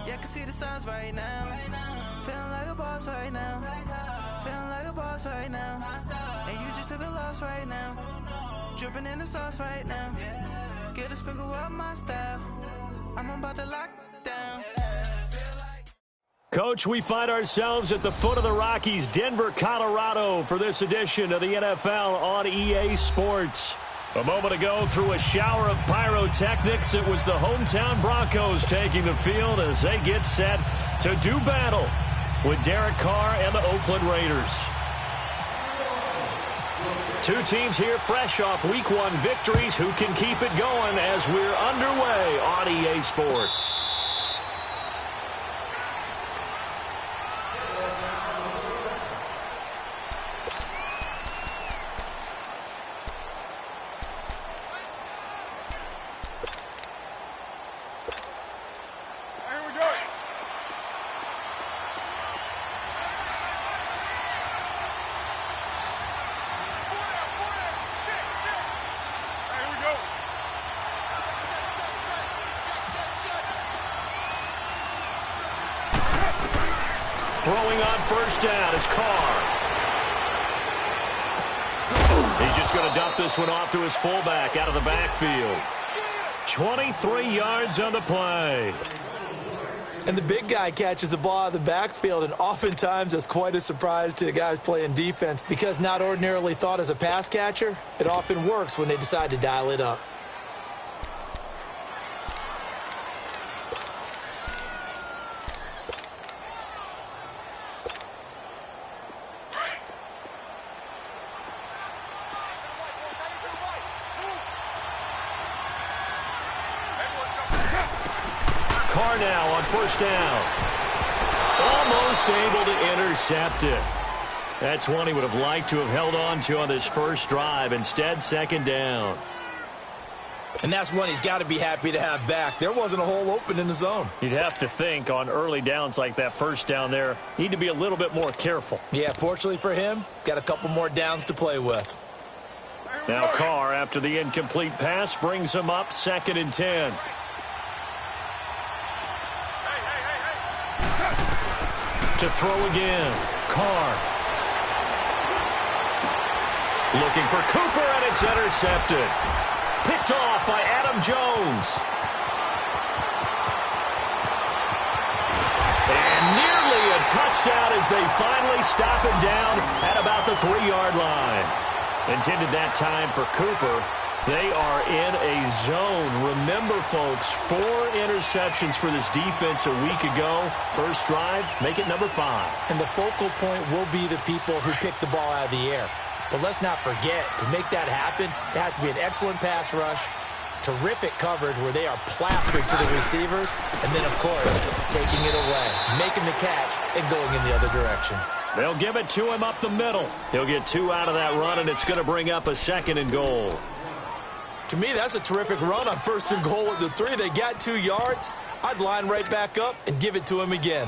Yeah, I can see the signs right now. Feeling like a boss right now. Feeling like a boss right now. And you just took a loss right now. Dripping in the sauce right now. Get a sprinkle up my style. I'm about to lock down. Coach, we find ourselves at the foot of the Rockies, Denver, Colorado, for this edition of the NFL on EA Sports. A moment ago, through a shower of pyrotechnics, it was the hometown Broncos taking the field as they get set to do battle with Derek Carr and the Oakland Raiders. Two teams here fresh off Week 1 victories. Who can keep it going as we're underway on EA Sports? Throwing on first down is Carr. He's just going to dump this one off to his fullback out of the backfield. 23 yards on the play. And the big guy catches the ball out of the backfield, and oftentimes that's quite a surprise to the guys playing defense because not ordinarily thought as a pass catcher, it often works when they decide to dial it up. Carr now on first down. Almost able to intercept it. That's one he would have liked to have held on to on this first drive. Instead, second down. And that's one he's got to be happy to have back. There wasn't a hole open in the zone. You'd have to think on early downs like that first down there, need to be a little bit more careful. Yeah, fortunately for him, got a couple more downs to play with. Now Carr, after the incomplete pass, brings him up 2nd and 10. To throw again. Carr. Looking for Cooper, and it's intercepted. Picked off by Adam Jones. And nearly a touchdown as they finally stop him down at about the 3-yard line. Intended that time for Cooper. They are in a zone. Remember, folks, 4 interceptions for this defense a week ago. First drive, make it number 5. And the focal point will be the people who pick the ball out of the air. But let's not forget, to make that happen, it has to be an excellent pass rush, terrific coverage where they are plastered to the receivers, and then, of course, taking it away, making the catch, and going in the other direction. They'll give it to him up the middle. He'll get 2 out of that run, and it's going to bring up a 2nd and goal. To me, that's a terrific run on 1st and goal at the 3. They got 2 yards. I'd line right back up and give it to him again.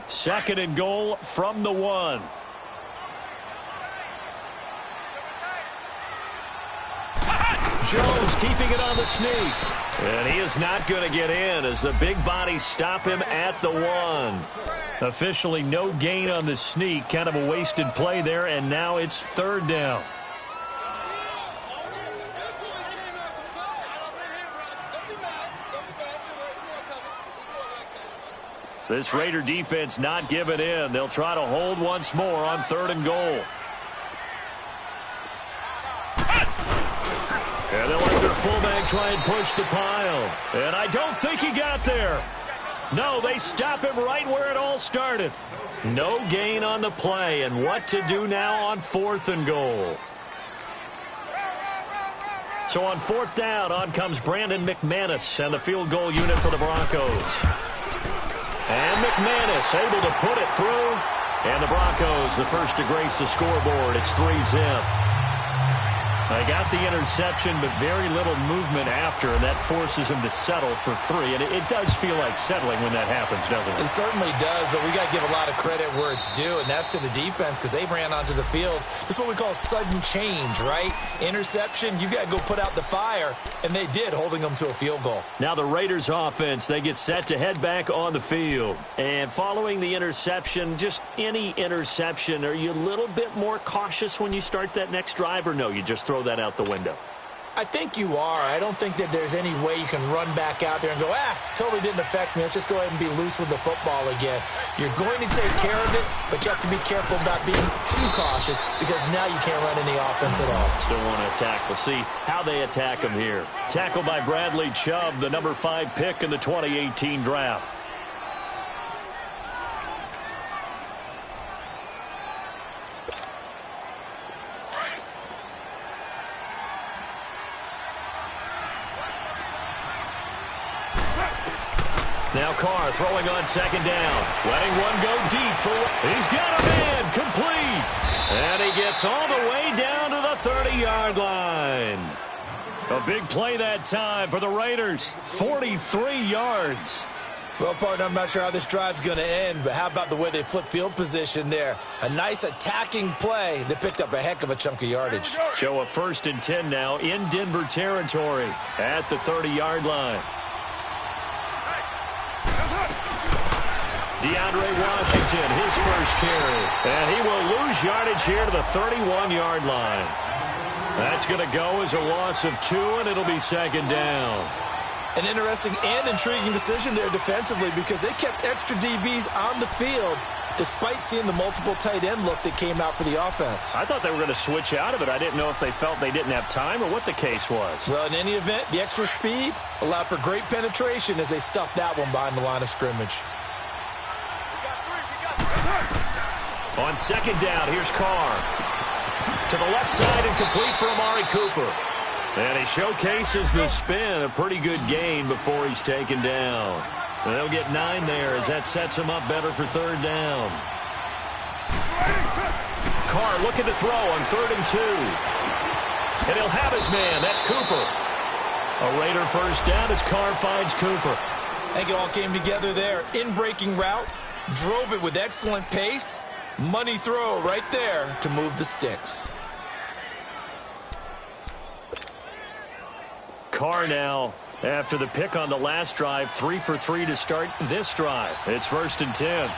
Second and goal from the 1. Jones keeping it on the sneak. And he is not going to get in as the big bodies stop him at the 1. Officially no gain on the sneak. Kind of a wasted play there, and now it's 3rd down. This Raider defense not giving in. They'll try to hold once more on 3rd and goal. And they'll let their fullback try and push the pile. And I don't think he got there. No, they stop him right where it all started. No gain on the play, and what to do now on 4th and goal. So on 4th down, on comes Brandon McManus and the field goal unit for the Broncos. And McManus able to put it through. And the Broncos, the first to grace the scoreboard. It's 3-zip. They got the interception, but very little movement after, and that forces him to settle for 3. And it does feel like settling when that happens, doesn't it? It certainly does, but we got to give a lot of credit where it's due, and that's to the defense because they ran onto the field. This is what we call sudden change, right? Interception, you got to go put out the fire, and they did, holding them to a field goal. Now the Raiders offense, they get set to head back on the field. And following the interception, just any interception, are you a little bit more cautious when you start that next drive, or no, you just throw that out the window? I think you are. I don't think that there's any way you can run back out there and go, totally didn't affect me. Let's just go ahead and be loose with the football again. You're going to take care of it, but you have to be careful about being too cautious because now you can't run any offense at all. Still want to attack. We'll see how they attack him here. Tackled by Bradley Chubb, the number 5 pick in the 2018 draft. Now Carr throwing on second down. Letting one go deep. He's got a man. Complete. And he gets all the way down to the 30-yard line. A big play that time for the Raiders. 43 yards. Well, partner, I'm not sure how this drive's going to end, but how about the way they flip field position there? A nice attacking play that picked up a heck of a chunk of yardage. Show a 1st and 10 now in Denver territory at the 30-yard line. DeAndre Washington, his first carry. And he will lose yardage here to the 31-yard line. That's going to go as a loss of 2, and it'll be second down. An interesting and intriguing decision there defensively because they kept extra DBs on the field despite seeing the multiple tight end look that came out for the offense. I thought they were going to switch out of it. I didn't know if they felt they didn't have time or what the case was. Well, in any event, the extra speed allowed for great penetration as they stuffed that one behind the line of scrimmage. On second down, here's Carr. To the left side and complete for Amari Cooper. And he showcases the spin, a pretty good gain before he's taken down. And they'll get 9 there as that sets him up better for third down. Carr looking to throw on 3rd and 2. And he'll have his man. That's Cooper. A Raider first down as Carr finds Cooper. I think it all came together there. In-breaking route, drove it with excellent pace. Money throw right there to move the sticks. Carr now, after the pick on the last drive, 3 for 3 to start this drive. It's 1st and 10.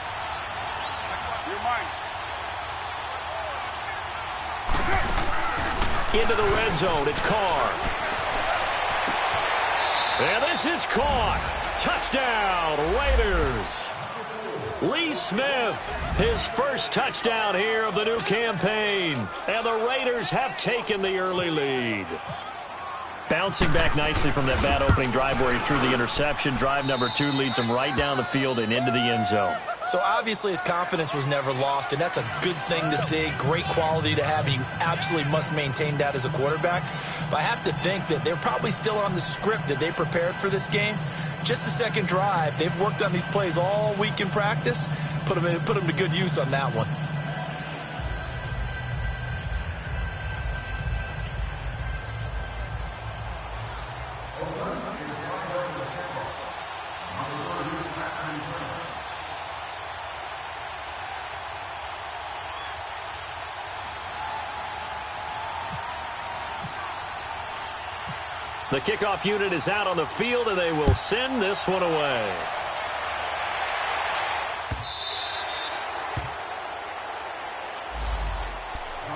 Into the red zone, it's Carr. And this is caught. Touchdown, Raiders. Lee Smith, his first touchdown here of the new campaign. And the Raiders have taken the early lead. Bouncing back nicely from that bad opening drive where he threw the interception. Drive number 2 leads him right down the field and into the end zone. So obviously his confidence was never lost, and that's a good thing to see. Great quality to have, and you absolutely must maintain that as a quarterback. But I have to think that they're probably still on the script that they prepared for this game. Just the second drive. They've worked on these plays all week in practice. Put them to good use on that one. The kickoff unit is out on the field, and they will send this one away.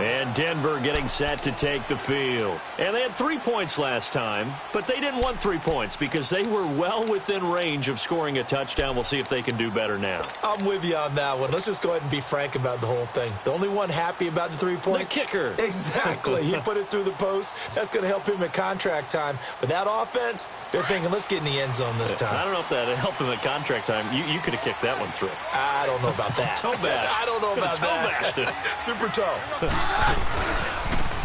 And Denver getting set to take the field. And they had 3 points last time, but they didn't want 3 points because they were well within range of scoring a touchdown. We'll see if they can do better now. I'm with you on that one. Let's just go ahead and be frank about the whole thing. The only one happy about the 3-point? The kicker. Exactly. He put it through the post. That's going to help him at contract time. But that offense, they're thinking, let's get in the end zone this time. I don't know if that helped him at contract time. You could have kicked that one through. I don't know about that. Toe bash. I don't know about that. Toe bashed it. Super toe.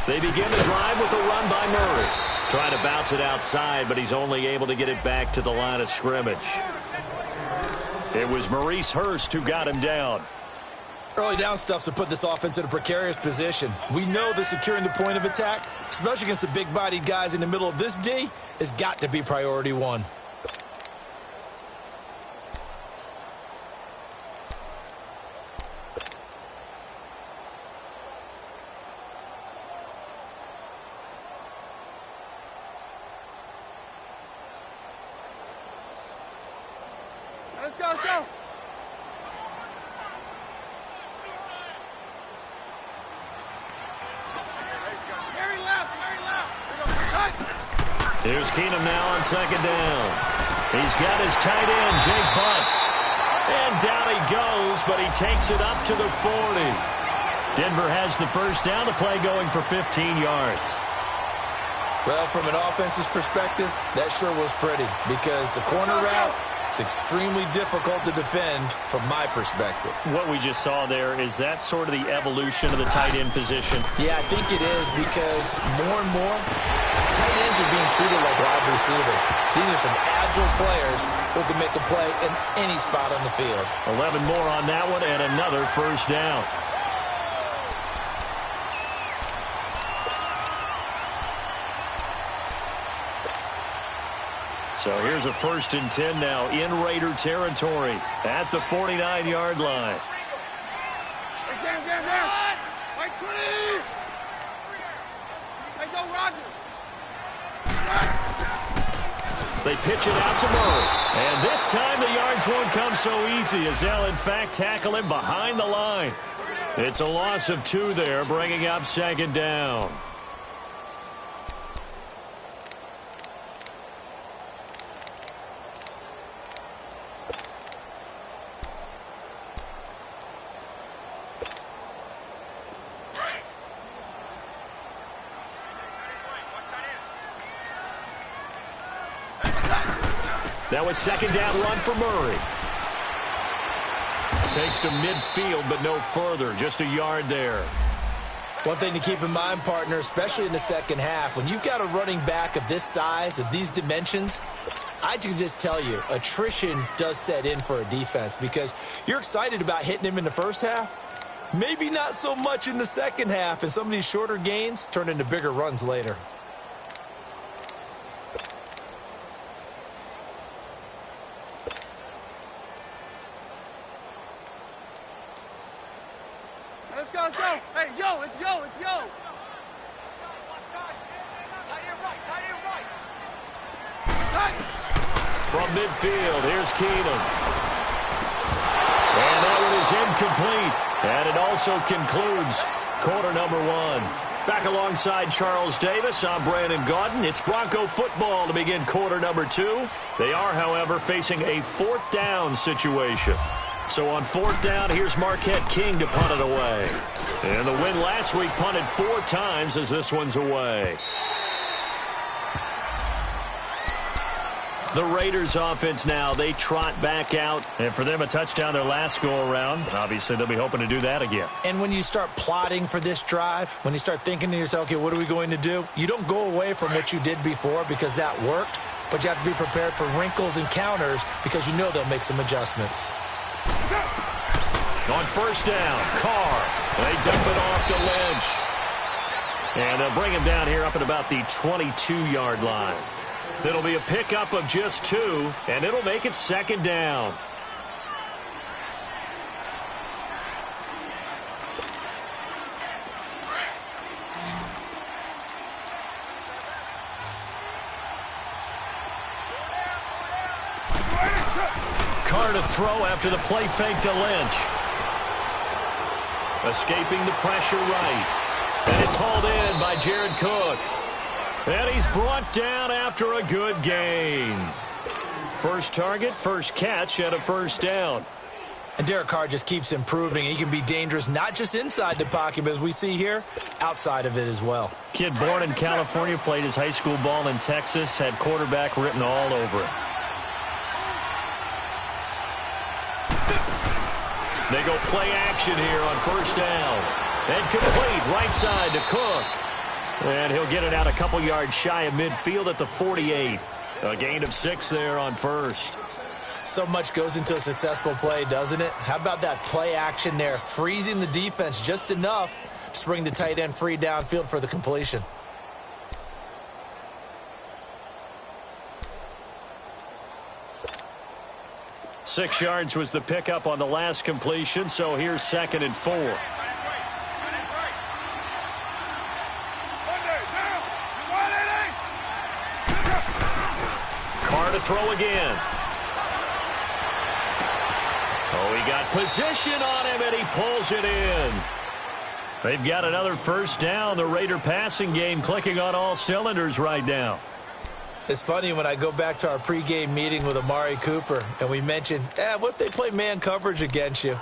They begin the drive with a run by Murray. Trying to bounce it outside, but he's only able to get it back to the line of scrimmage. It was Maurice Hurst who got him down. Early down stuffs to put this offense in a precarious position. We know that securing the point of attack, especially against the big-bodied guys in the middle of this D, has got to be priority one. Let's go, let's go. Here's Keenum now on second down. He's got his tight end, Jake Butt. And down he goes, but he takes it up to the 40. Denver has the first down, the play going for 15 yards. Well, from an offense's perspective, that sure was pretty because the corner route, it's extremely difficult to defend from my perspective. What we just saw there, is that sort of the evolution of the tight end position? Yeah, I think it is because more and more, tight ends are being treated like wide receivers. These are some agile players who can make a play in any spot on the field. 11 more on that one and another first down. So here's a 1st and 10 now in Raider territory at the 49-yard line. They pitch it out to Murray. And this time the yards won't come so easy as they'll in fact tackle him behind the line. It's a loss of 2 there, bringing up 2nd down. That was 2nd down run for Murray. Takes to midfield, but no further. Just a yard there. One thing to keep in mind, partner, especially in the second half, when you've got a running back of this size, of these dimensions, I can just tell you, attrition does set in for a defense because you're excited about hitting him in the first half. Maybe not so much in the second half, and some of these shorter gains turn into bigger runs later. Let's go, let's go. Hey, yo, it's yo, it's yo. From midfield, here's Keenum. And that one is incomplete. And it also concludes quarter number 1. Back alongside Charles Davis, I'm Brandon Gaudin. It's Bronco football to begin quarter number 2. They are, however, facing a 4th down situation. So on 4th down, here's Marquette King to punt it away. And the win last week punted 4 times as this one's away. The Raiders offense now, they trot back out. And for them, a touchdown their last go-around. Obviously, they'll be hoping to do that again. And when you start plotting for this drive, when you start thinking to yourself, okay, what are we going to do? You don't go away from what you did before because that worked. But you have to be prepared for wrinkles and counters because you know they'll make some adjustments. On 1st down, Carr. They dump it off to Lynch. And they'll bring him down here up at about the 22-yard line. It'll be a pickup of just 2, and it'll make it 2nd down. Carr to throw after the play fake to Lynch. Escaping the pressure right. And it's hauled in by Jared Cook. And he's brought down after a good gain. First target, first catch, and a 1st down. And Derek Carr just keeps improving. He can be dangerous not just inside the pocket, but as we see here, outside of it as well. Kid born in California, played his high school ball in Texas, had quarterback written all over it. They go play action here on 1st down. And complete right side to Cook. And he'll get it out a couple yards shy of midfield at the 48. A gain of 6 there on 1st. So much goes into a successful play, doesn't it? How about that play action there, freezing the defense just enough to bring the tight end free downfield for the completion. Six yards was the pickup on the last completion, so here's 2nd and 4. Carr to throw again. Oh, he got position on him, and he pulls it in. They've got another first down. The Raider passing game clicking on all cylinders right now. It's funny when I go back to our pregame meeting with Amari Cooper, and we mentioned, what if they play man coverage against you?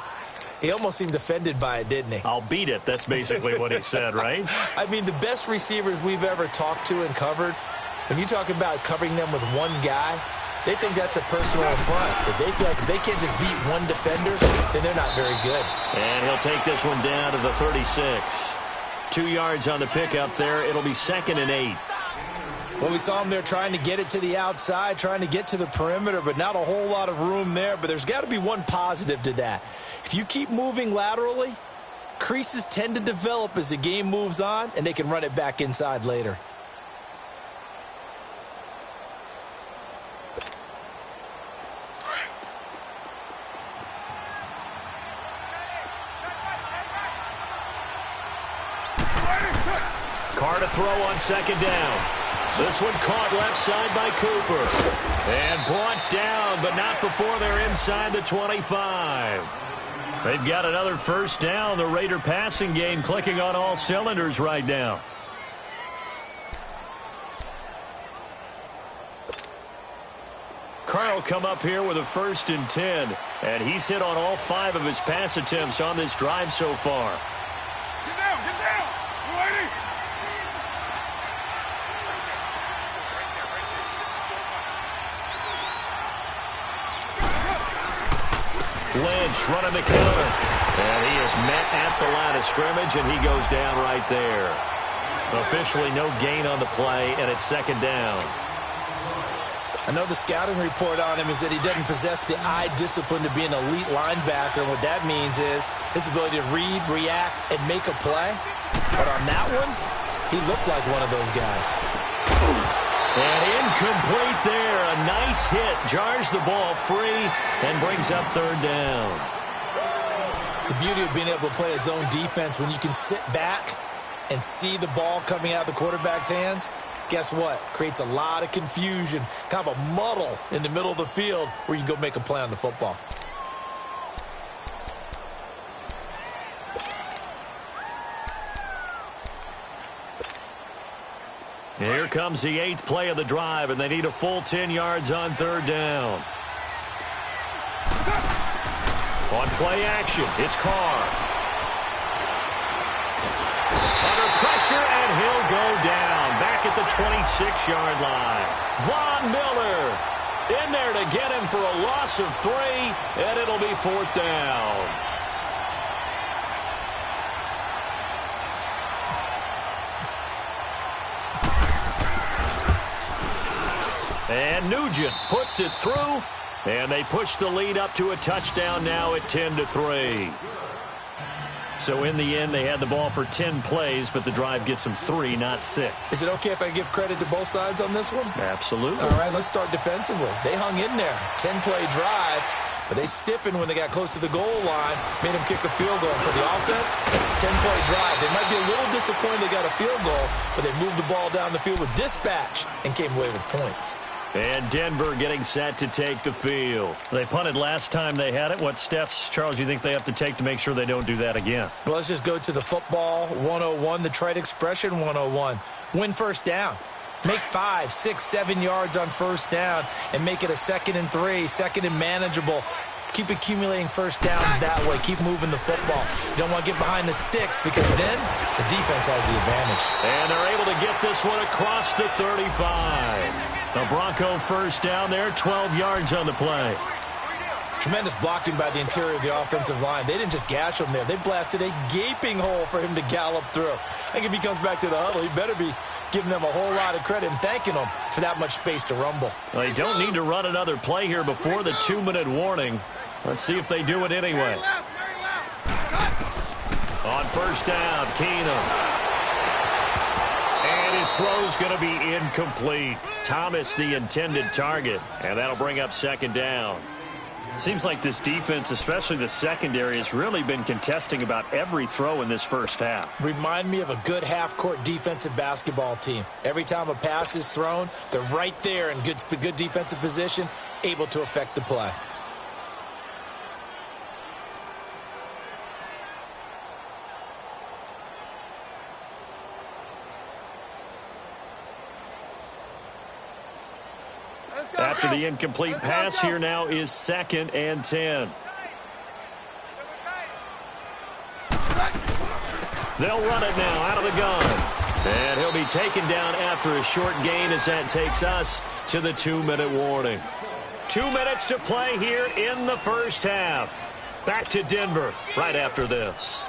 He almost seemed offended by it, didn't he? I'll beat it. That's basically what he said, right? I mean, the best receivers we've ever talked to and covered, when you talk about covering them with one guy, they think that's a personal affront. If they feel like they can't just beat one defender, then they're not very good. And he'll take this one down to the 36. 2 yards on the pickup there. It'll be 2nd and 8. Well, we saw him there trying to get it to the outside, trying to get to the perimeter, but not a whole lot of room there. But there's got to be one positive to that. If you keep moving laterally, creases tend to develop as the game moves on, and they can run it back inside later. Carr to throw on 2nd down. This one caught left side by Cooper. And brought down, but not before they're inside the 25. They've got another first down. The Raider passing game clicking on all cylinders right now. Carr will come up here with a 1st and 10. And he's hit on all 5 of his pass attempts on this drive so far. Get down, get down. You ready? Lynch running the counter. And he is met at the line of scrimmage, and he goes down right there. Officially no gain on the play, and it's 2nd down. I know the scouting report on him is that he doesn't possess the eye discipline to be an elite linebacker. And what that means is his ability to read, react, and make a play. But on that one, he looked like one of those guys. And incomplete there. A nice hit. Jars the ball free and brings up 3rd down. The beauty of being able to play a zone defense when you can sit back and see the ball coming out of the quarterback's hands, guess what? Creates a lot of confusion, kind of a muddle in the middle of the field where you can go make a play on the football. Here comes the 8th play of the drive, and they need a full 10 yards on 3rd down. On play action, it's Carr. Under pressure, and he'll go down. Back at the 26-yard line. Von Miller in there to get him for a loss of 3, and it'll be 4th down. And Nugent puts it through, and they push the lead up to a touchdown now at 10-3. So in the end, they had the ball for 10 plays, but the drive gets them 3, not 6. Is it okay if I give credit to both sides on this one? Absolutely. All right, let's start defensively. They hung in there. 10-play drive, but they stiffened when they got close to the goal line, made them kick a field goal. For the offense, 10-play drive. They might be a little disappointed they got a field goal, but they moved the ball down the field with dispatch and came away with points. And Denver getting set to take the field. They punted last time they had it. What steps, Charles, do you think they have to take to make sure they don't do that again? Well, let's just go to the football 101, the trite expression 101. Win first down. Make 5, 6, 7 yards on first down and make it a 2nd and 3, 2nd and manageable. Keep accumulating first downs that way. Keep moving the football. You don't want to get behind the sticks because then the defense has the advantage. And they're able to get this one across the 35. A Bronco first down there, 12 yards on the play. Tremendous blocking by the interior of the offensive line. They didn't just gash him there. They blasted a gaping hole for him to gallop through. I think if he comes back to the huddle, he better be giving them a whole lot of credit and thanking them for that much space to rumble. They don't need to run another play here before the 2-minute warning. Let's see if they do it anyway. On first down, Keenum. And his throw's going to be incomplete. Thomas the intended target, and that'll bring up second down. Seems like this defense, especially the secondary, has really been contesting about every throw in this first half. Remind me of a good half-court defensive basketball team. Every time a pass is thrown, they're right there in good defensive position, able to affect the play. After the incomplete pass, here now is 2nd and 10. They'll run it now out of the gun. And he'll be taken down after a short gain as that takes us to the 2-minute warning. 2 minutes to play here in the first half. Back to Denver right after this.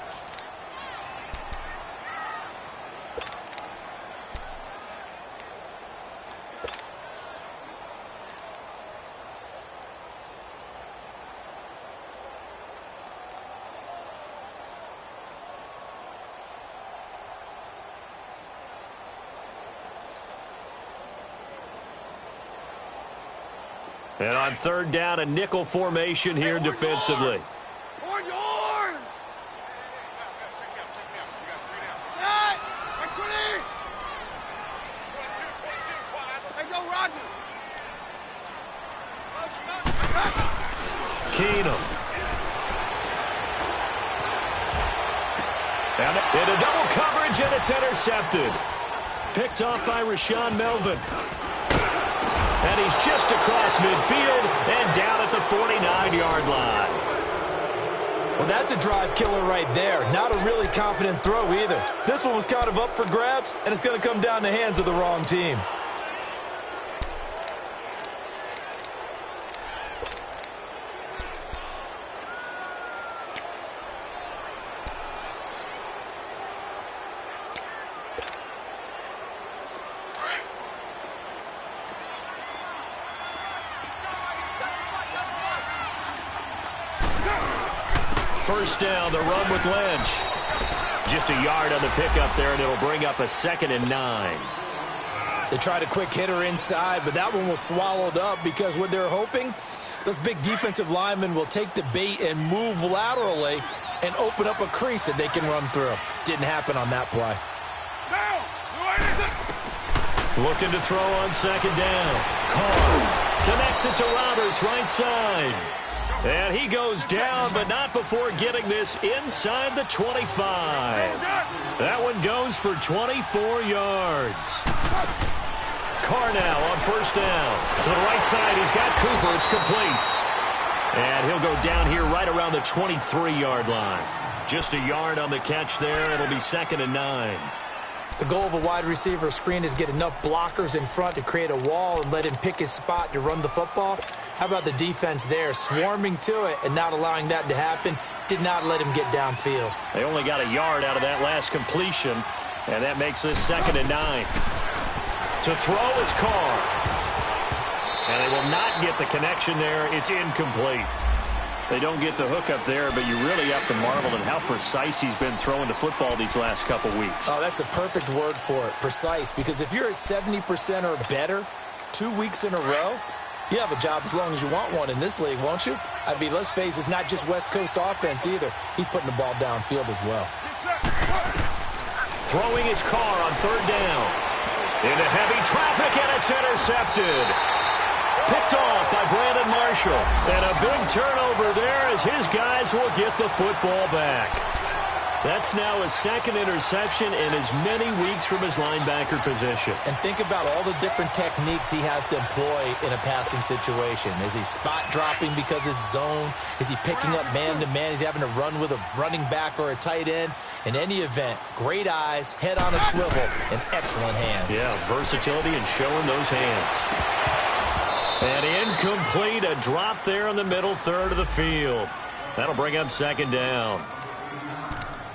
And on third down, a nickel formation here defensively. Keenum. And into double coverage, and it's intercepted. Picked off by Rashaan Melvin. And he's just across midfield and down at the 49-yard line. Well, that's a drive killer right there. Not a really confident throw either. This one was kind of up for grabs, and it's going to come down the hands of the wrong team. First down, the run with Lynch. Just a yard on the pickup there, and it'll bring up a 2nd and 9. They tried a quick hitter inside, but that one was swallowed up because what they're hoping, those big defensive linemen will take the bait and move laterally and open up a crease that they can run through. Didn't happen on that play. Looking to throw on 2nd down. Carr connects it to Roberts, right side. And he goes down, but not before getting this inside the 25. That one goes for 24 yards. Carr now on first down. To the right side, he's got Cooper. It's complete. And he'll go down here right around the 23-yard line. Just a yard on the catch there. It'll be 2nd and 9. The goal of a wide receiver screen is get enough blockers in front to create a wall and let him pick his spot to run the football. How about the defense there, swarming to it and not allowing that to happen? Did not let him get downfield. They only got a yard out of that last completion, and that makes this 2nd and 9. To throw, it's Carr. And they will not get the connection there. It's incomplete. They don't get the hook up there, but you really have to marvel at how precise he's been throwing the football these last couple weeks. Oh, that's the perfect word for it, precise, because if you're at 70% or better 2 weeks in a row, you have a job as long as you want one in this league, won't you? I mean, let's face it, it's not just West Coast offense either. He's putting the ball downfield as well. Throwing his Carr on third down. Into heavy traffic, and it's intercepted. Picked off by Brandon Marshall. And a big turnover there as his guys will get the football back. That's now his 2nd interception in as many weeks from his linebacker position. And think about all the different techniques he has to employ in a passing situation. Is he spot dropping because it's zone? Is he picking up man-to-man? Is he having to run with a running back or a tight end? In any event, great eyes, head on a swivel, and excellent hands. Yeah, versatility and showing those hands. And incomplete, a drop there in the middle third of the field. That'll bring up 2nd down.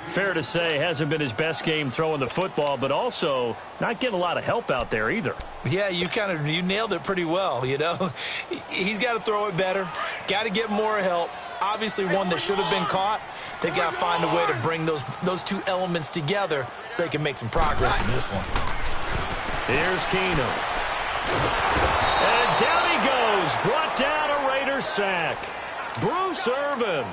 Fair to say, hasn't been his best game throwing the football, but also not getting a lot of help out there either. Yeah, you nailed it pretty well, you know. He's got to throw it better, got to get more help. Obviously one that should have been caught. They got to find a way to bring those two elements together so they can make some progress in this one. Here's Keenum. And down he goes. Brought down a Raiders sack. Bruce Irvin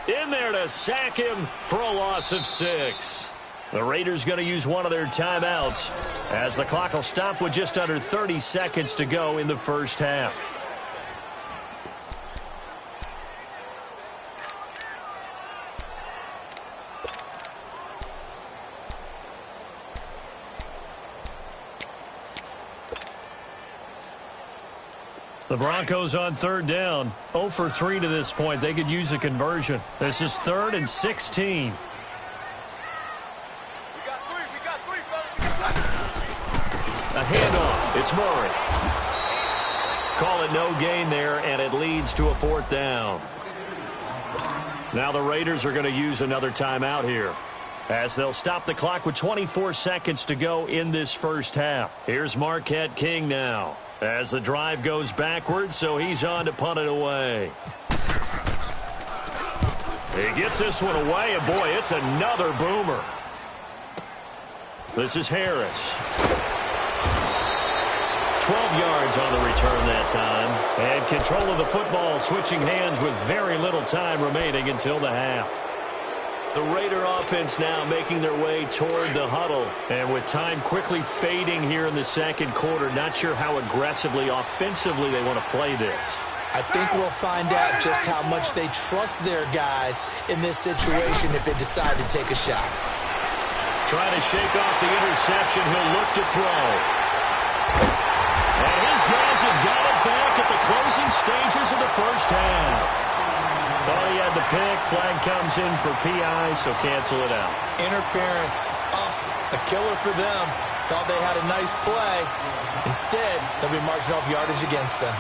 in there to sack him for a loss of 6. The Raiders going to use one of their timeouts as the clock will stop with just under 30 seconds to go in the first half. The Broncos on third down, 0 for 3 to this point. They could use a conversion. This is 3rd and 16. A handoff. It's Murray. Call it no gain there, and it leads to a 4th down. Now the Raiders are going to use another timeout here, as they'll stop the clock with 24 seconds to go in this first half. Here's Marquette King now, as the drive goes backwards, so he's on to punt it away. He gets this one away, and boy, it's another boomer. This is Harris. 12 yards on the return that time. And control of the football, switching hands with very little time remaining until the half. The Raider offense now making their way toward the huddle. And with time quickly fading here in the second quarter, not sure how aggressively, offensively they want to play this. I think we'll find out just how much they trust their guys in this situation if they decide to take a shot. Trying to shake off the interception. He'll look to throw. And his guys have got it back at the closing stages of the first half. Thought he had the pick. Flag comes in for PI, so cancel it out. Interference. Oh, a killer for them. Thought they had a nice play. Instead, they'll be marching off yardage against them.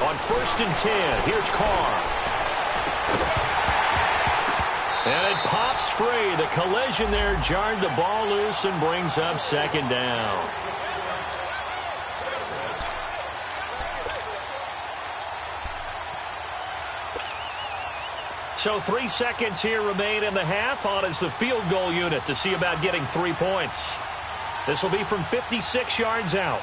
On 1st and 10, here's Carr. And it pops free. The collision there jarred the ball loose and brings up 2nd down. So 3 seconds here remain in the half. On is the field goal unit to see about getting 3 points. This will be from 56 yards out.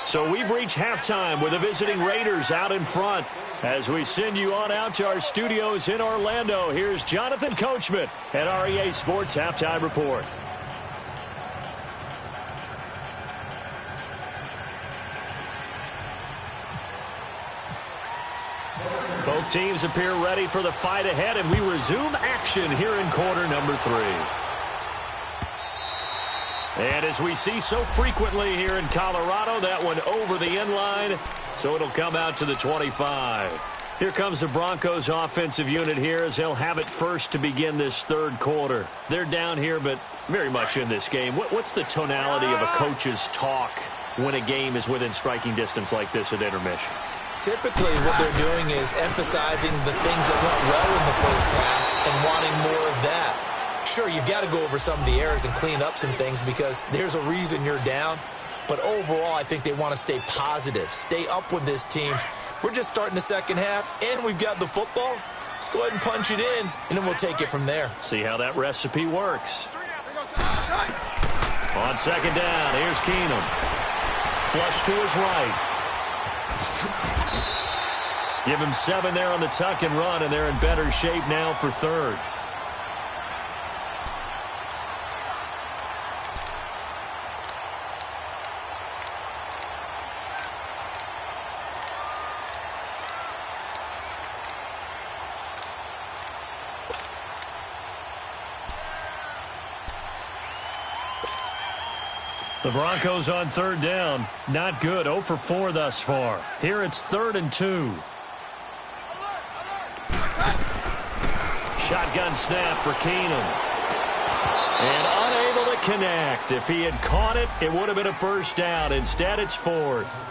So we've reached halftime with the visiting Raiders out in front. As we send you on out to our studios in Orlando, here's Jonathan Coachman at REA Sports Halftime Report. Both teams appear ready for the fight ahead, and we resume action here in quarter number 3. And as we see so frequently here in Colorado, that one over the end line, so it'll come out to the 25. Here comes the Broncos offensive unit here as they'll have it first to begin this third quarter. They're down here, but very much in this game. What's the tonality of a coach's talk when a game is within striking distance like this at intermission? Typically what they're doing is emphasizing the things that went well in the first half and wanting more of that. Sure, you've got to go over some of the errors and clean up some things because there's a reason you're down. But overall, I think they want to stay positive, stay up with this team. We're just starting the second half, and we've got the football. Let's go ahead and punch it in, and then we'll take it from there. See how that recipe works. On 2nd down, here's Keenum. Flush to his right. Give him 7 there on the tuck and run, and they're in better shape now for 3rd. The Broncos on third down. Not good. 0 for 4 thus far. Here it's 3rd and 2. Shotgun snap for Keenum. And unable to connect. If he had caught it, it would have been a first down. Instead, it's 4th.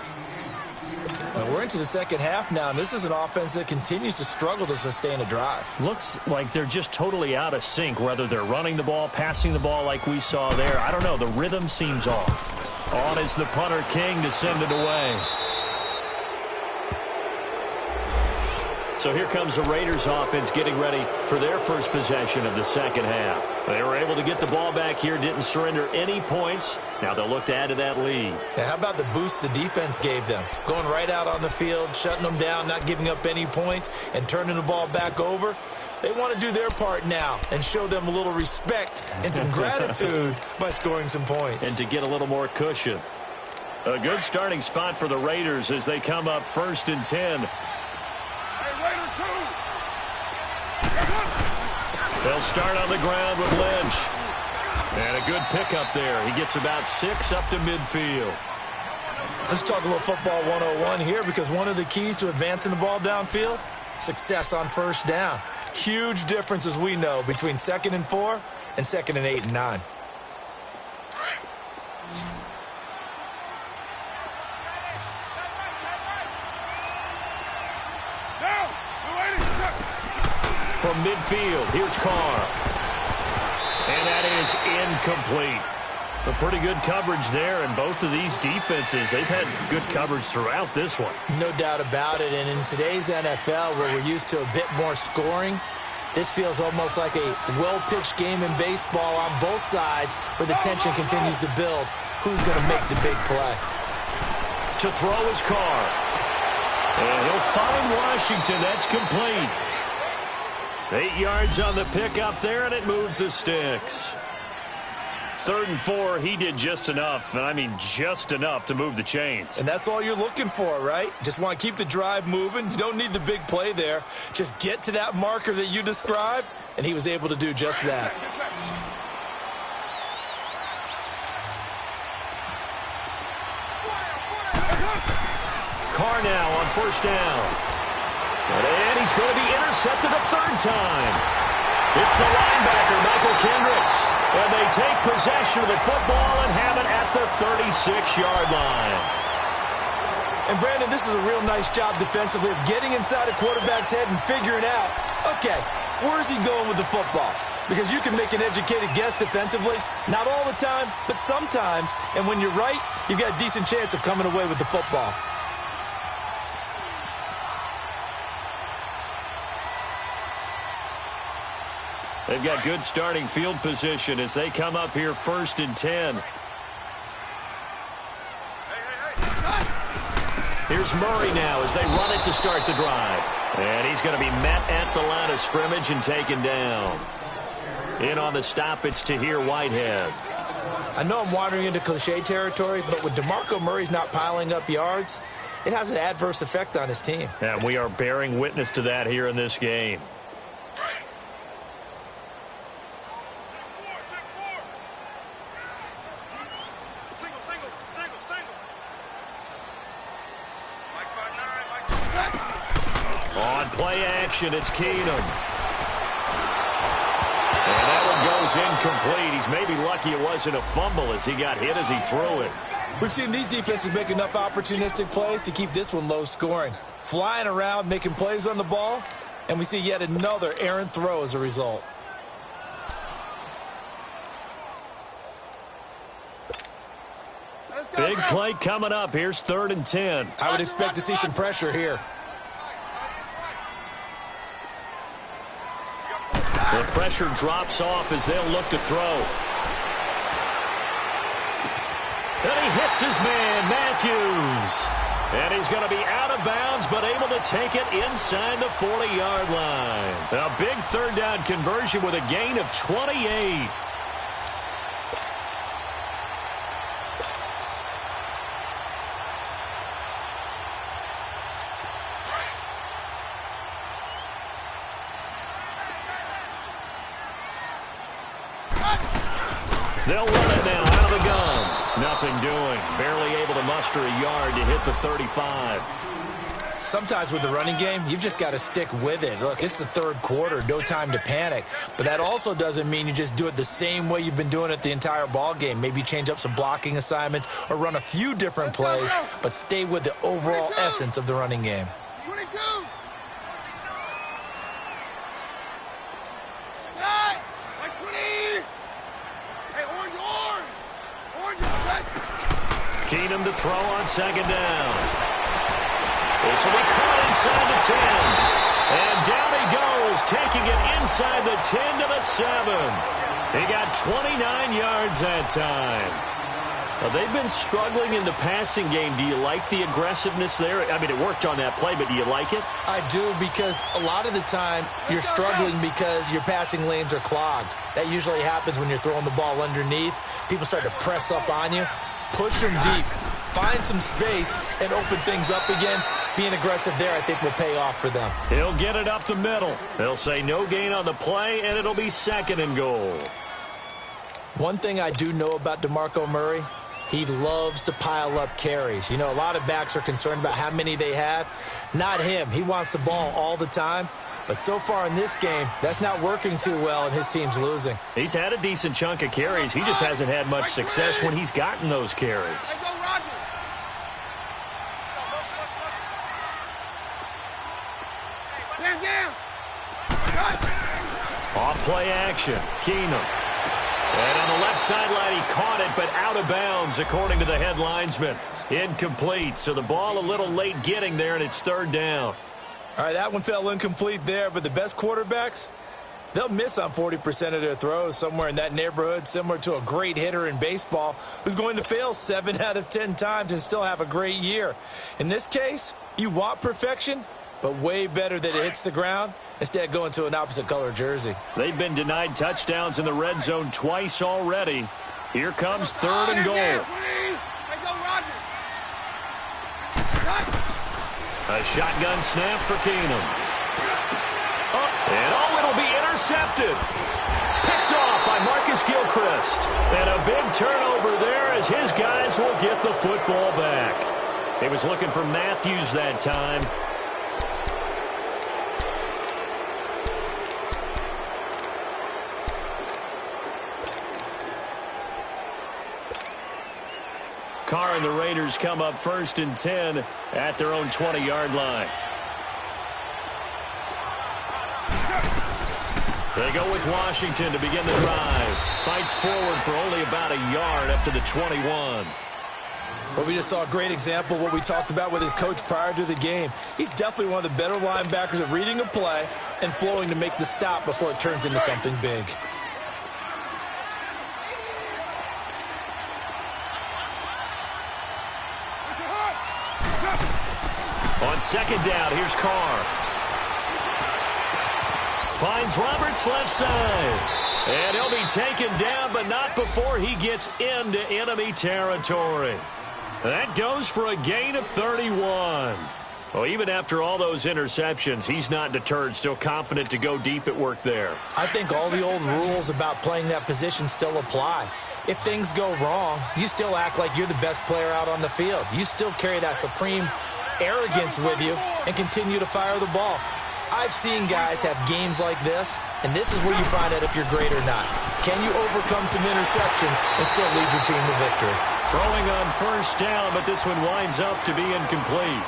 Well, we're into the second half now, and this is an offense that continues to struggle to sustain a drive. Looks like they're just totally out of sync, whether they're running the ball, passing the ball like we saw there. I don't know. The rhythm seems off. On is the punter, King, to send it away. So here comes the Raiders offense getting ready for their first possession of the second half. They were able to get the ball back here, didn't surrender any points. Now they'll look to add to that lead. Now, how about the boost the defense gave them? Going right out on the field, shutting them down, not giving up any points, and turning the ball back over. They want to do their part now and show them a little respect and some gratitude by scoring some points. And to get a little more cushion. A good starting spot for the Raiders as they come up 1st and 10. They'll start on the ground with Lynch. And a good pickup there. He gets about 6 up to midfield. Let's talk a little football 101 here, because one of the keys to advancing the ball downfield, success on first down. Huge difference, as we know, between 2nd and 4 and 2nd and 8 and 9. From midfield, here's Carr. And that is incomplete. A pretty good coverage there, and both of these defenses, they've had good coverage throughout this one. No doubt about it, and in today's NFL, where we're used to a bit more scoring, this feels almost like a well-pitched game in baseball on both sides, where the tension continues to build. Who's going to make the big play? To throw is Carr. And he'll find Washington. That's complete. 8 yards on the pickup there, and it moves the sticks. 3rd and 4, he did just enough, and I mean just enough to move the chains. And that's all you're looking for, right? Just want to keep the drive moving. You don't need the big play there. Just get to that marker that you described, and he was able to do just that. Carr now on 1st down. And he's going to be intercepted a 3rd time. It's the linebacker, Michael Kendricks. And they take possession of the football and have it at the 36-yard line. And, Brandon, this is a real nice job defensively of getting inside a quarterback's head and figuring out, okay, where's he going with the football? Because you can make an educated guess defensively. Not all the time, but sometimes. And when you're right, you've got a decent chance of coming away with the football. They've got good starting field position as they come up here 1st and 10. Here's Murray now as they run it to start the drive. And he's going to be met at the line of scrimmage and taken down. In on the stop, it's Tahir Whitehead. I know I'm wandering into cliche territory, but when DeMarco Murray's not piling up yards, it has an adverse effect on his team. And we are bearing witness to that here in this game. On play action, it's Keenum. And that one goes incomplete. He's maybe lucky it wasn't a fumble as he got hit as he threw it. We've seen these defenses make enough opportunistic plays to keep this one low scoring. Flying around, making plays on the ball, and we see yet another errant throw as a result. Big play coming up. Here's 3rd and 10. I would expect to see some pressure here. The pressure drops off as they'll look to throw. And he hits his man, Matthews. And he's going to be out of bounds, but able to take it inside the 40-yard line. A big 3rd down conversion with a gain of 28. They'll run it now out of the gun. Now nothing doing. Barely able to muster a yard to hit the 35. Sometimes with the running game, you've just got to stick with it. Look, it's the third quarter, no time to panic. But that also doesn't mean you just do it the same way you've been doing it the entire ball game. Maybe change up some blocking assignments or run a few different plays, but stay with the overall essence of the running game. 22. Like 20. Hey, orange. Keenum to throw on second down. This will be caught inside the 10. And down he goes, taking it inside the 10 to the 7. He got 29 yards that time. Now, they've been struggling in the passing game. Do you like the aggressiveness there? I mean, it worked on that play, but do you like it? I do, because a lot of the time you're struggling because your passing lanes are clogged. That usually happens when you're throwing the ball underneath. People start to press up on you. Push them deep. Find some space and open things up again. Being aggressive there, I think, will pay off for them. He'll get it up the middle. They'll say no gain on the play, and it'll be second and goal. One thing I do know about DeMarco Murray, he loves to pile up carries. You know, a lot of backs are concerned about how many they have. Not him. He wants the ball all the time. But so far in this game, that's not working too well, and his team's losing. He's had a decent chunk of carries. He just hasn't had much success when he's gotten those carries. Off play action. Keenum. And on the left sideline, he caught it, but out of bounds, according to the head linesman. Incomplete. So the ball a little late getting there, and it's third down. All right, that one fell incomplete there, but the best quarterbacks, they'll miss on 40% of their throws, somewhere in that neighborhood, similar to a great hitter in baseball who's going to fail 7 out of 10 times and still have a great year. In this case, you want perfection, but way better that it hits the ground instead of going to an opposite color jersey. They've been denied touchdowns in the red zone twice already. Here comes third and goal. A shotgun snap for Keenum. And it'll be intercepted. Picked off by Marcus Gilchrist. And a big turnover there as his guys will get the football back. He was looking for Matthews that time. Carr and the Raiders come up first and 10 at their own 20-yard line. They go with Washington to begin the drive. Fights forward for only about a yard up to the 21. Well, we just saw a great example of what we talked about with his coach prior to the game. He's definitely one of the better linebackers at reading a play and flowing to make the stop before it turns into something big. On second down, here's Carr. Finds Roberts left side. And he'll be taken down, but not before he gets into enemy territory. That goes for a gain of 31. Well, even after all those interceptions, he's not deterred, still confident to go deep at work there. I think all the old rules about playing that position still apply. If things go wrong, you still act like you're the best player out on the field. You still carry that supreme arrogance with you and continue to fire the ball. I've seen guys have games like this, and this is where you find out if you're great or not. Can you overcome some interceptions and still lead your team to victory? Throwing on first down, but this one winds up to be incomplete.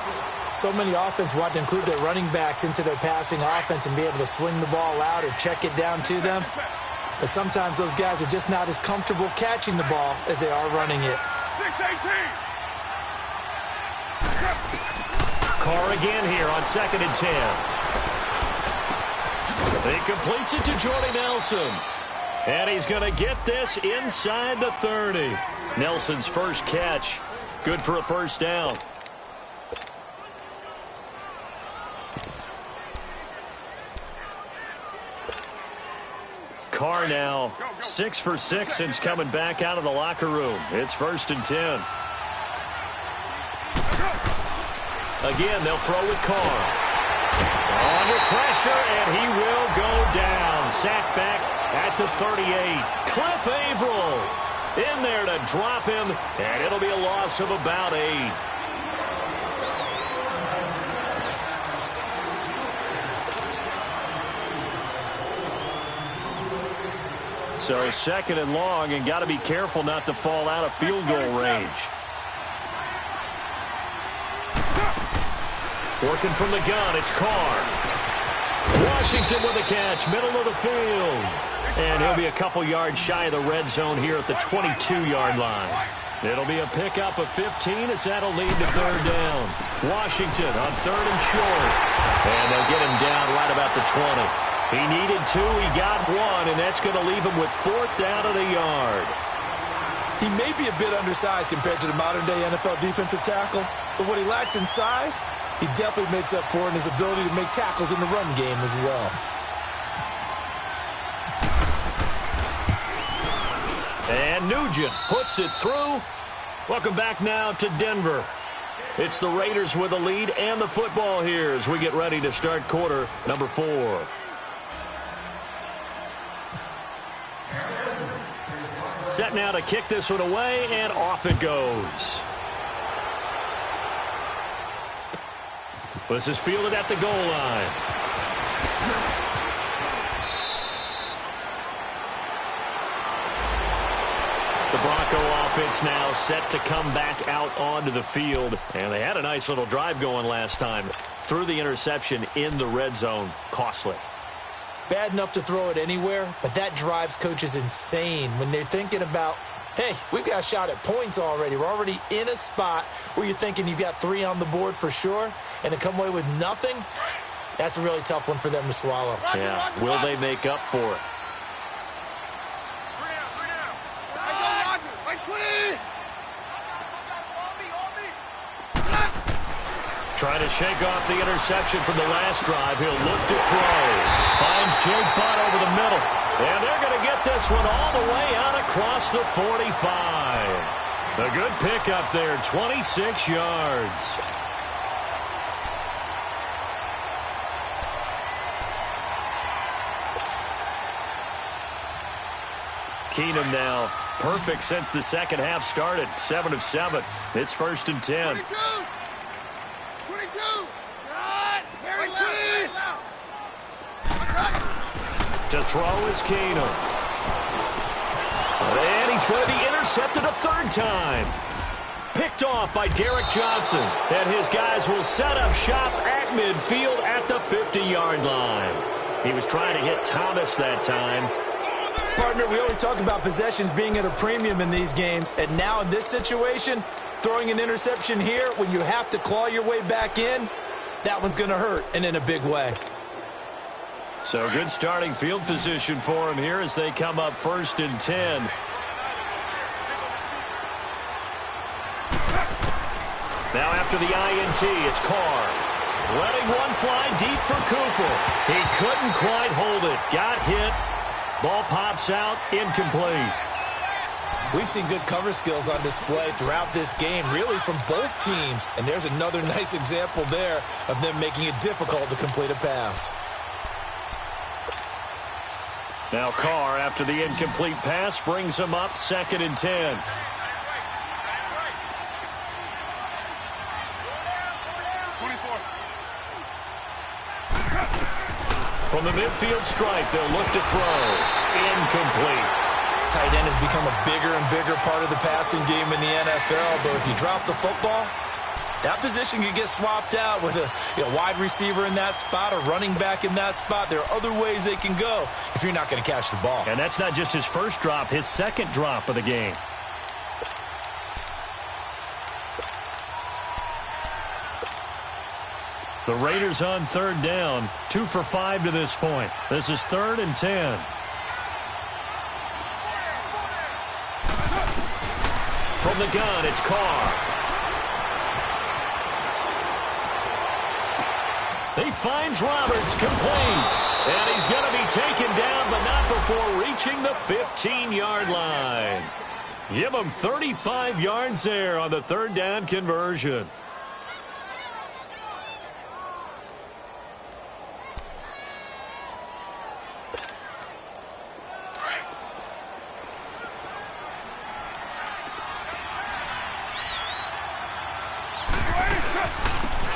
So many offenses want to include their running backs into their passing offense and be able to swing the ball out or check it down to them. But sometimes those guys are just not as comfortable catching the ball as they are running it. 6-18. Carr again here on second and 10. He completes it to Jordy Nelson. And he's going to get this inside the 30. Nelson's first catch. Good for a first down. Carr now 6 for 6 since coming back out of the locker room. It's first and 10. Again, they'll throw with Carr. Under pressure, and he will go down. Sacked back at the 38. Cliff Averill In there to drop him, and it'll be a loss of about 8. So second and long, and got to be careful not to fall out of field goal range. Working from the gun, it's Carr. Washington with a catch, middle of the field. And he'll be a couple yards shy of the red zone here at the 22-yard line. It'll be a pickup of 15 as that'll lead to third down. Washington on third and short. And they'll get him down right about the 20. He needed 2, he got 1, and that's going to leave him with fourth down of the yard. He may be a bit undersized compared to the modern-day NFL defensive tackle, but what he lacks in size, he definitely makes up for in his ability to make tackles in the run game as well. And Nugent puts it through. Welcome back now to Denver. It's the Raiders with the lead and the football here as we get ready to start quarter number 4. Set now to kick this one away, and off it goes. This is fielded at the goal line. The Bronco offense now set to come back out onto the field. And they had a nice little drive going last time. Threw the interception in the red zone. Costly. Bad enough to throw it anywhere, but that drives coaches insane when they're thinking about, hey, we've got a shot at points already. We're already in a spot where you're thinking you've got 3 on the board for sure, and to come away with nothing, that's a really tough one for them to swallow. Yeah, will they make up for it? Trying to shake off the interception from the last drive. He'll look to throw. Finds Jake Butt over the middle. And they're going to get this one all the way out across the 45. A good pickup there, 26 yards. Keenum now perfect since the second half started. 7 of 7. It's 1st and 10. 22. Very loud. To throw is Keenum. And he's going to be intercepted a third time. Picked off by Derek Johnson. And his guys will set up shop at midfield at the 50-yard line. He was trying to hit Thomas that time. Partner, we always talk about possessions being at a premium in these games. And now in this situation, throwing an interception here when you have to claw your way back in, that one's going to hurt, and in a big way. So good starting field position for him here as they come up 1st and 10. Now after the INT, it's Carr. Letting one fly deep for Cooper. He couldn't quite hold it. Got hit. Ball pops out, incomplete. We've seen good cover skills on display throughout this game, really from both teams. And there's another nice example there of them making it difficult to complete a pass. Now Carr, after the incomplete pass, brings him up 2nd and 10. From the midfield stripe, they'll look to throw. Incomplete. Tight end has become a bigger and bigger part of the passing game in the NFL, but if you drop the football, that position can get swapped out with a wide receiver in that spot, a running back in that spot. There are other ways they can go if you're not going to catch the ball. And that's not just his first drop, his second drop of the game. The Raiders on third down, 2 for 5 to this point. This is 3rd and 10. From the gun, it's Carr. He finds Roberts, complete. And he's going to be taken down, but not before reaching the 15-yard line. Give him 35 yards there on the third down conversion.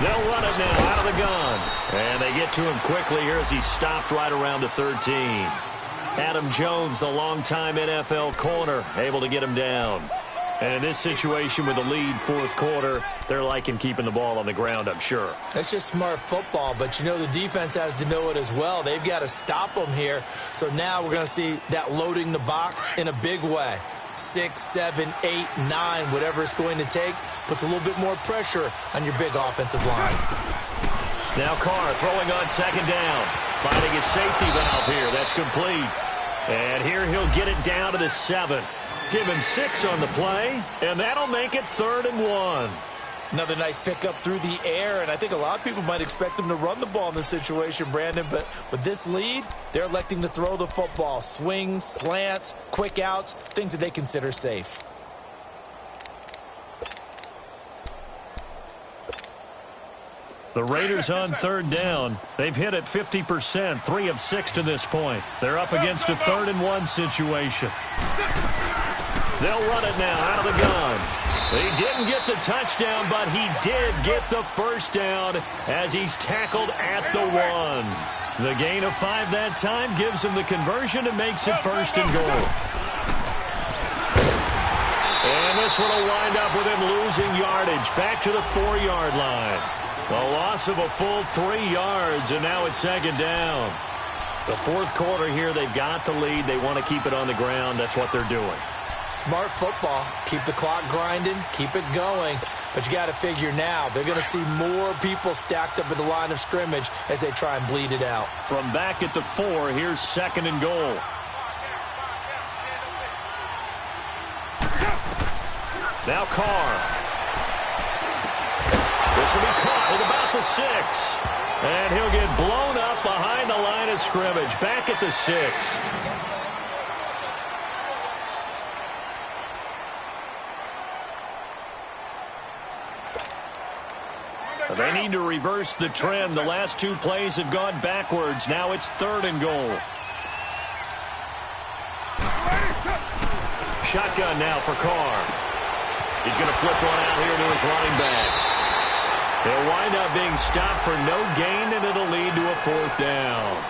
They'll run it now out of the gun. And they get to him quickly here as he's stopped right around the 13. Adam Jones, the longtime NFL corner, able to get him down. And in this situation with the lead fourth quarter, they're liking keeping the ball on the ground, I'm sure. That's just smart football, but you know the defense has to know it as well. They've got to stop them here. So now we're going to see that loading the box in a big way. 6, 7, 8, 9, whatever it's going to take, puts a little bit more pressure on your big offensive line. Now Carr throwing on second down. Finding his safety valve here. That's complete. And here he'll get it down to the 7. Give him 6 on the play, and that'll make it 3rd and 1. Another nice pickup through the air, and I think a lot of people might expect them to run the ball in this situation, Brandon, but with this lead, they're electing to throw the football. Swings, slants, quick outs, things that they consider safe. The Raiders on 3rd down. They've hit it 50%, 3 of 6 to this point. They're up against a 3rd and 1 situation. They'll run it now out of the gun. He didn't get the touchdown, but he did get the first down as he's tackled at the 1. The gain of 5 that time gives him the conversion and makes it 1st and goal. And this one will wind up with him losing yardage back to the 4-yard line. A loss of a full 3 yards, and now it's 2nd down. The fourth quarter here, they've got the lead. They want to keep it on the ground. That's what they're doing. Smart football. Keep the clock grinding. Keep it going. But you got to figure now, they're going to see more people stacked up at the line of scrimmage as they try and bleed it out. From back at the 4, here's 2nd and goal. Now Carr. This will be caught at about the 6. And he'll get blown up behind the line of scrimmage. Back at the 6. They need to reverse the trend. The last 2 plays have gone backwards. Now it's 3rd and goal. Shotgun now for Carr. He's going to flip one out here to his running back. He'll wind up being stopped for no gain, and it'll lead to a 4th down.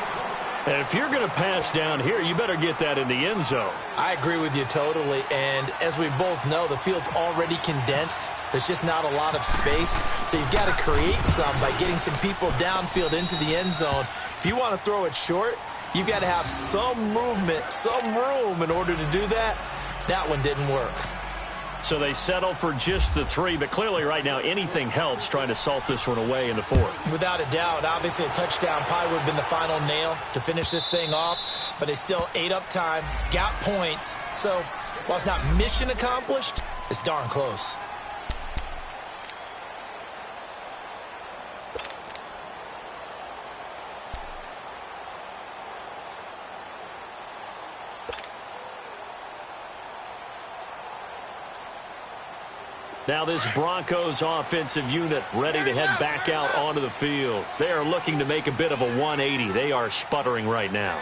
And if you're going to pass down here, you better get that in the end zone. I agree with you totally. And as we both know, the field's already condensed. There's just not a lot of space. So you've got to create some by getting some people downfield into the end zone. If you want to throw it short, you've got to have some movement, some room in order to do that. That one didn't work. So they settle for just the 3, but clearly right now anything helps trying to salt this one away in the 4th. Without a doubt, obviously a touchdown probably would have been the final nail to finish this thing off, but they still ate up time, got points. So while it's not mission accomplished, it's darn close. Now this Broncos offensive unit ready to head back out onto the field. They are looking to make a bit of a 180. They are sputtering right now.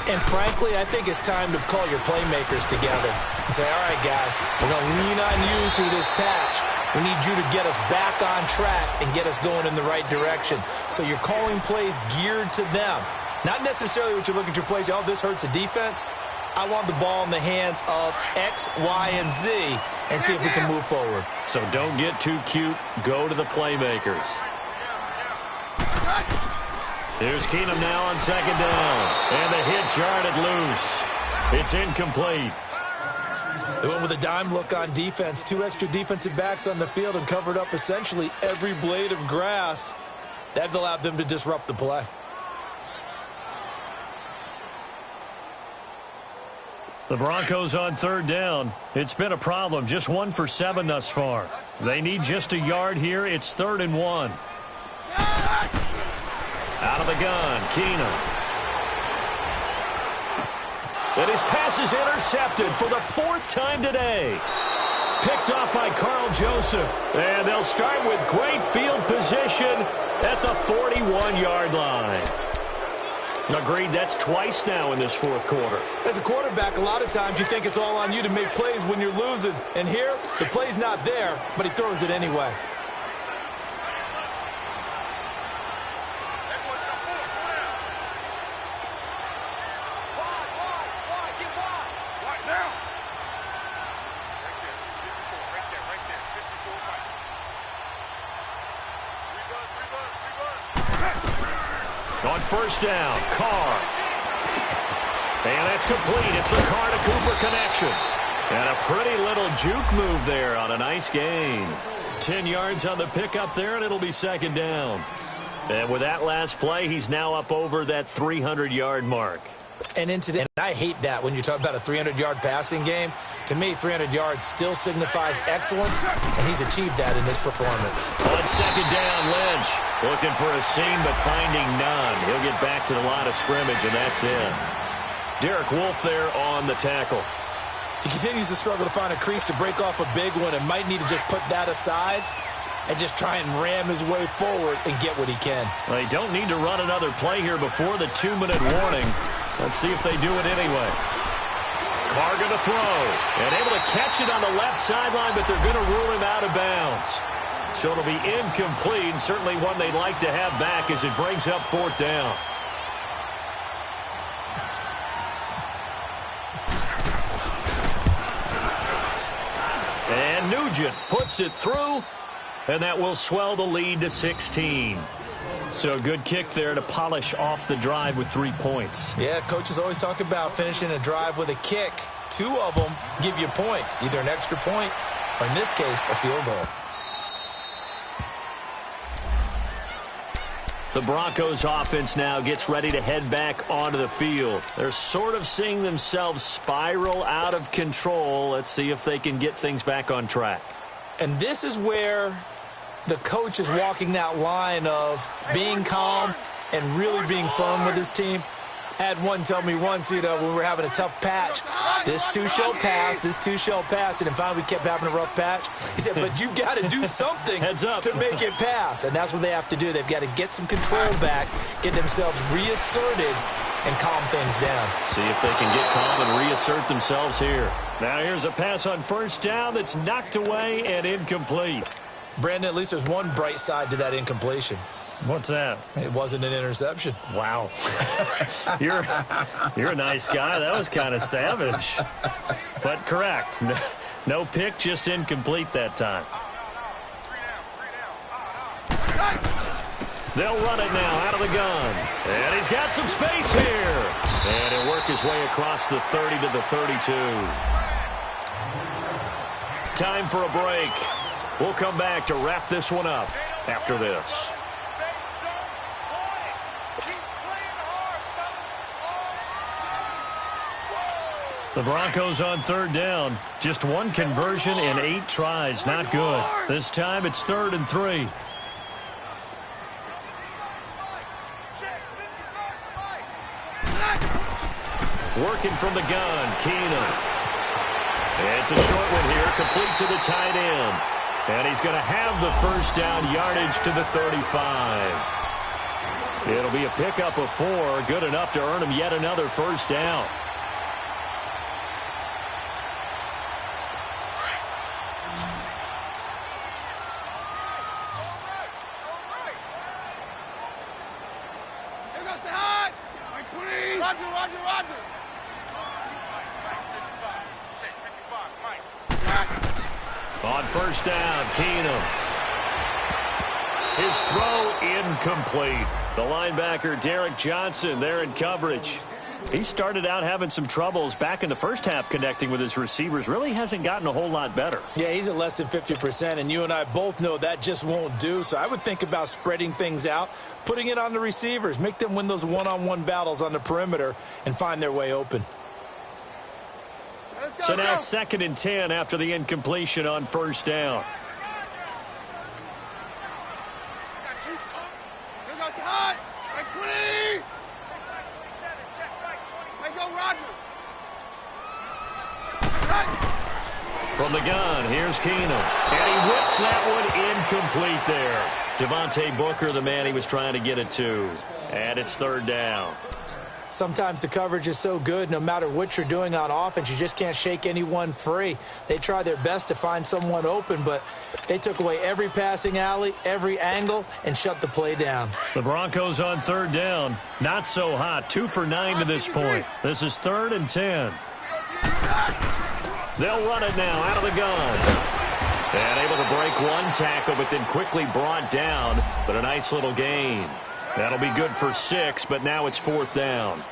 And frankly, I think it's time to call your playmakers together and say, all right, guys, we're going to lean on you through this patch. We need you to get us back on track and get us going in the right direction. So you're calling plays geared to them. Not necessarily what you're looking at your plays. Oh, this hurts the defense. I want the ball in the hands of X, Y, and Z and see if we can move forward. So don't get too cute. Go to the playmakers. Here's Keenum now on 2nd down. And the hit jarred it loose. It's incomplete. They went with a dime look on defense. 2 extra defensive backs on the field and covered up essentially every blade of grass. That allowed them to disrupt the play. The Broncos on 3rd down. It's been a problem. Just 1 for 7 thus far. They need just a yard here. It's 3rd and 1. Out of the gun, Keenum. And his pass is intercepted for the 4th time today. Picked off by Carl Joseph. And they'll start with great field position at the 41-yard line. Agreed, that's twice now in this 4th quarter. As a quarterback, a lot of times you think it's all on you to make plays when you're losing. And here, the play's not there, but he throws it anyway. On first down, Carr. And that's complete. It's the Carr to Cooper connection. And a pretty little juke move there on a nice gain. 10 yards on the pickup there, and it'll be second down. And with that last play, he's now up over that 300-yard mark. And I hate that when you talk about a 300-yard passing game. To me, 300 yards still signifies excellence, and he's achieved that in this performance. On second down, Lynch looking for a seam but finding none. He'll get back to the line of scrimmage, and that's it. Derek Wolfe there on the tackle. He continues to struggle to find a crease to break off a big one and might need to just put that aside and just try and ram his way forward and get what he can. Well, they don't need to run another play here before the 2-minute warning. Let's see if they do it anyway. Carr going to throw. And able to catch it on the left sideline, but they're going to rule him out of bounds. So it'll be incomplete, certainly one they'd like to have back as it brings up fourth down. And Nugent puts it through, and that will swell the lead to 16. So a good kick there to polish off the drive with 3 points. Yeah, coaches always talk about finishing a drive with a kick. 2 of them give you points, either an extra point or, in this case, a field goal. The Broncos offense now gets ready to head back onto the field. They're sort of seeing themselves spiral out of control. Let's see if they can get things back on track. And this is where the coach is walking that line of being calm and really being firm with his team. I had one tell me once, when we were having a tough patch, this too shall pass, this too shall pass, and then finally we kept having a rough patch. He said, but you got to do something to make it pass, and that's what they have to do. They've got to get some control back, get themselves reasserted, and calm things down. See if they can get calm and reassert themselves here. Now here's a pass on first down that's knocked away and incomplete. Brandon, at least there's one bright side to that incompletion. What's that? It wasn't an interception. Wow. You're a nice guy. That was kind of savage. But correct. No pick, just incomplete that time. They'll run it now out of the gun. And he's got some space here. And he'll work his way across the 30 to the 32. Time for a break. We'll come back to wrap this one up after this. The Broncos on third down. Just one conversion in 8 tries. Not good. This time it's 3rd and 3. Working from the gun, Keenum. It's a short one here, complete to the tight end. And he's going to have the first down, yardage to the 35. It'll be a pickup of 4, good enough to earn him yet another first down. On first down, Keenum. His throw incomplete. The linebacker, Derek Johnson, there in coverage. He started out having some troubles back in the first half connecting with his receivers. Really hasn't gotten a whole lot better. Yeah, he's at less than 50%, and you and I both know that just won't do. So I would think about spreading things out, putting it on the receivers, make them win those one-on-one battles on the perimeter, and find their way open. So now 2nd and 10 after the incompletion on first down. From the gun, here's Keenum. And he whips that one incomplete there. Devontae Booker, the man he was trying to get it to. And it's 3rd down. Sometimes the coverage is so good, no matter what you're doing on offense, you just can't shake anyone free. They try their best to find someone open, but they took away every passing alley, every angle, and shut the play down. The Broncos on 3rd down. Not so hot. 2 for 9 to this point. This is 3rd and 10. They'll run it now out of the gun. And able to break one tackle, but then quickly brought down. But a nice little gain. That'll be good for 6, but now it's 4th down.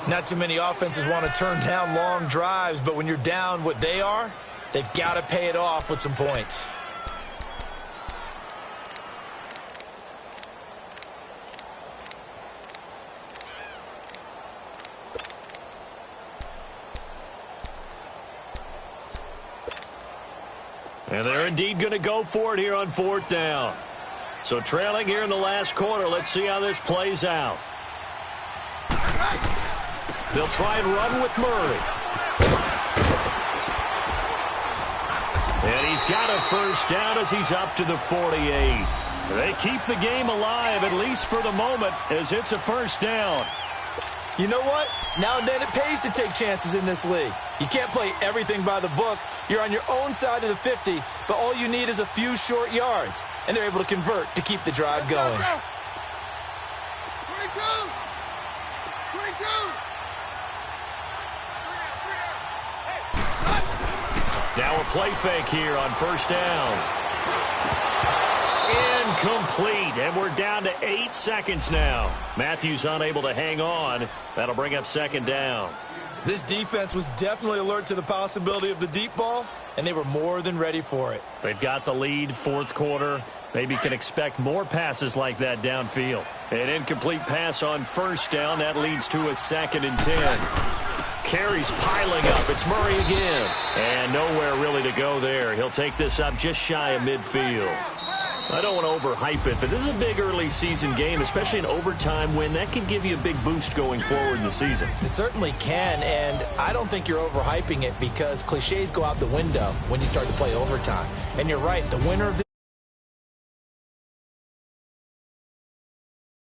Not too many offenses want to turn down long drives, but when you're down what they are, they've got to pay it off with some points. And they're indeed going to go for it here on 4th down. So trailing here in the last quarter. Let's see how this plays out. They'll try and run with Murray. And he's got a first down as he's up to the 48. They keep the game alive, at least for the moment, as it's a first down. You know what? Now and then it pays to take chances in this league. You can't play everything by the book. You're on your own side of the 50, but all you need is a few short yards. And they're able to convert to keep the drive going. 22! 22! Now a play fake here on first down. Incomplete, and we're down to 8 seconds now. Matthews unable to hang on. That'll bring up 2nd down. This defense was definitely alert to the possibility of the deep ball, and they were more than ready for it. They've got the lead, 4th quarter. Maybe can expect more passes like that downfield. An incomplete pass on first down. That leads to a 2nd and 10. Carries piling up. It's Murray again. And nowhere really to go there. He'll take this up just shy of midfield. I don't want to overhype it, but this is a big early season game, especially an overtime win. That can give you a big boost going forward in the season. It certainly can, and I don't think you're overhyping it because cliches go out the window when you start to play overtime. And you're right, the winner of the